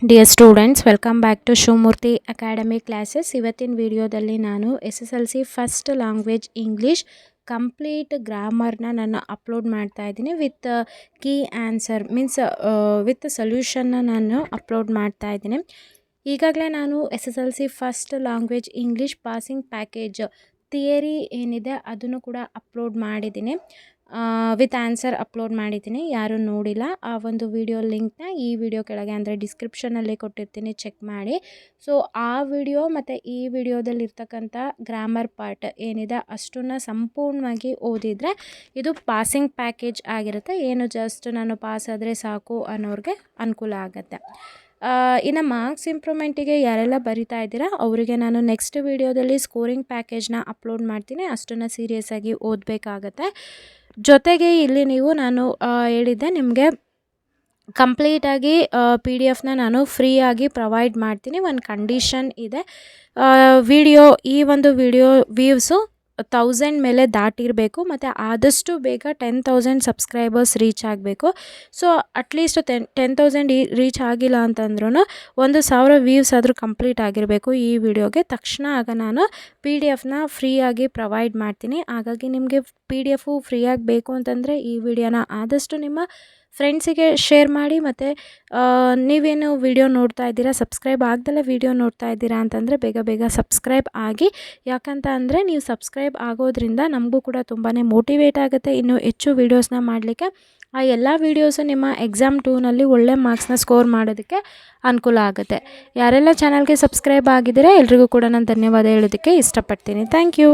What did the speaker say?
Dear students, welcome back to Shivamurthy academy classes. ಇವತ್ತಿನ ವಿಡಿಯೋದಲ್ಲಿ ನಾನು SSLC first language English complete ಗ್ರಾಮರ್ನ ನಾನು ಅಪ್ಲೋಡ್ ಮಾಡ್ತಾ ಇದ್ದೀನಿ with key answer means with ಸೊಲ್ಯೂಷನ್ನ ನಾನು ಅಪ್ಲೋಡ್ ಮಾಡ್ತಾ ಇದ್ದೀನಿ. ಈಗಾಗಲೇ ನಾನು SSLC first language English passing package theory ಏನಿದೆ ಅದನ್ನು ಕೂಡ ಅಪ್ಲೋಡ್ ಮಾಡಿದ್ದೀನಿ, ವಿತ್ ಆನ್ಸರ್ ಅಪ್ಲೋಡ್ ಮಾಡಿದ್ದೀನಿ. ಯಾರು ನೋಡಿಲ್ಲ ಆ ಒಂದು ವಿಡಿಯೋ ಲಿಂಕ್ನ ಈ ವಿಡಿಯೋ ಕೆಳಗೆ ಅಂದರೆ ಡಿಸ್ಕ್ರಿಪ್ಷನಲ್ಲಿ ಕೊಟ್ಟಿರ್ತೀನಿ, ಚೆಕ್ ಮಾಡಿ. ಸೊ ಆ ವಿಡಿಯೋ ಮತ್ತು ಈ ವಿಡಿಯೋದಲ್ಲಿರ್ತಕ್ಕಂಥ ಗ್ರಾಮರ್ ಪಾರ್ಟ್ ಏನಿದೆ ಅಷ್ಟನ್ನು ಸಂಪೂರ್ಣವಾಗಿ ಓದಿದರೆ ಇದು ಪಾಸಿಂಗ್ ಪ್ಯಾಕೇಜ್ ಆಗಿರುತ್ತೆ. ಏನು ಜಸ್ಟ್ ನಾನು ಪಾಸ್ ಆದರೆ ಸಾಕು ಅನ್ನೋರಿಗೆ ಅನುಕೂಲ ಆಗುತ್ತೆ. ಇನ್ನು ಮಾರ್ಕ್ಸ್ ಇಂಪ್ರೂವ್ಮೆಂಟಿಗೆ ಯಾರೆಲ್ಲ ಬರಿತಾ ಇದ್ದೀರಾ ಅವರಿಗೆ ನಾನು ನೆಕ್ಸ್ಟ್ ವಿಡಿಯೋದಲ್ಲಿ ಸ್ಕೋರಿಂಗ್ ಪ್ಯಾಕೇಜ್ನ ಅಪ್ಲೋಡ್ ಮಾಡ್ತೀನಿ. ಅಷ್ಟನ್ನು ಸೀರಿಯಸ್ಸಾಗಿ ಓದಬೇಕಾಗತ್ತೆ. ಜೊತೆಗೆ ಇಲ್ಲಿ ನೀವು ನಾನು ಹೇಳಿದ್ದೆ ನಿಮಗೆ ಕಂಪ್ಲೀಟಾಗಿ PDF ನಾನು ಫ್ರೀಯಾಗಿ ಪ್ರೊವೈಡ್ ಮಾಡ್ತೀನಿ. ಒಂದು ಕಂಡೀಷನ್ ಇದೆ, ಈ ಒಂದು ವಿಡಿಯೋ ವ್ಯೂವ್ಸು 1000 ಮೇಲೆ ದಾಟಿರಬೇಕು ಮತ್ತು ಆದಷ್ಟು ಬೇಗ 10,000 ಸಬ್ಸ್ಕ್ರೈಬರ್ಸ್ ರೀಚ್ ಆಗಬೇಕು. ಸೊ ಅಟ್ಲೀಸ್ಟ್ 10,000 ರೀಚ್ ಆಗಿಲ್ಲ ಅಂತಂದ್ರೂ 1,000 ವ್ಯೂವ್ಸ್ ಆದರೂ ಕಂಪ್ಲೀಟ್ ಆಗಿರಬೇಕು ಈ ವಿಡಿಯೋಗೆ. ತಕ್ಷಣ ಆಗ ನಾನು PDF ಫ್ರೀಯಾಗಿ ಪ್ರೊವೈಡ್ ಮಾಡ್ತೀನಿ. ಹಾಗಾಗಿ ನಿಮಗೆ PDF ಫ್ರೀಯಾಗಿ ಬೇಕು ಅಂತಂದರೆ ಈ ವಿಡಿಯೋನ ಆದಷ್ಟು ನಿಮ್ಮ ಫ್ರೆಂಡ್ಸಿಗೆ ಶೇರ್ ಮಾಡಿ. ಮತ್ತು ನೀವೇನು ವಿಡಿಯೋ ನೋಡ್ತಾ ಇದ್ದೀರಾ, ಸಬ್ಸ್ಕ್ರೈಬ್ ಆಗ್ದಲೇ ವಿಡಿಯೋ ನೋಡ್ತಾ ಇದ್ದೀರಾ ಅಂತಂದರೆ ಬೇಗ ಸಬ್ಸ್ಕ್ರೈಬ್ ಆಗಿ. ಯಾಕಂತ ಅಂದರೆ ನೀವು ಸಬ್ಸ್ಕ್ರೈಬ್ ಆಗೋದ್ರಿಂದ ನಮಗೂ ಕೂಡ ತುಂಬಾ ಮೋಟಿವೇಟ್ ಆಗುತ್ತೆ ಇನ್ನೂ ಹೆಚ್ಚು ವೀಡಿಯೋಸ್ನ ಮಾಡಲಿಕ್ಕೆ. ಆ ಎಲ್ಲ ವೀಡಿಯೋಸು ನಿಮ್ಮ ಎಕ್ಸಾಮ್ 2ನಲ್ಲಿ ಒಳ್ಳೆ ಮಾರ್ಕ್ಸ್ನ ಸ್ಕೋರ್ ಮಾಡೋದಕ್ಕೆ ಅನುಕೂಲ ಆಗುತ್ತೆ. ಯಾರೆಲ್ಲ ಚಾನಲ್ಗೆ ಸಬ್ಸ್ಕ್ರೈಬ್ ಆಗಿದ್ದೀರಾ ಎಲ್ರಿಗೂ ಕೂಡ ನಾನು ಧನ್ಯವಾದ ಹೇಳೋದಕ್ಕೆ ಇಷ್ಟಪಡ್ತೀನಿ. Thank you.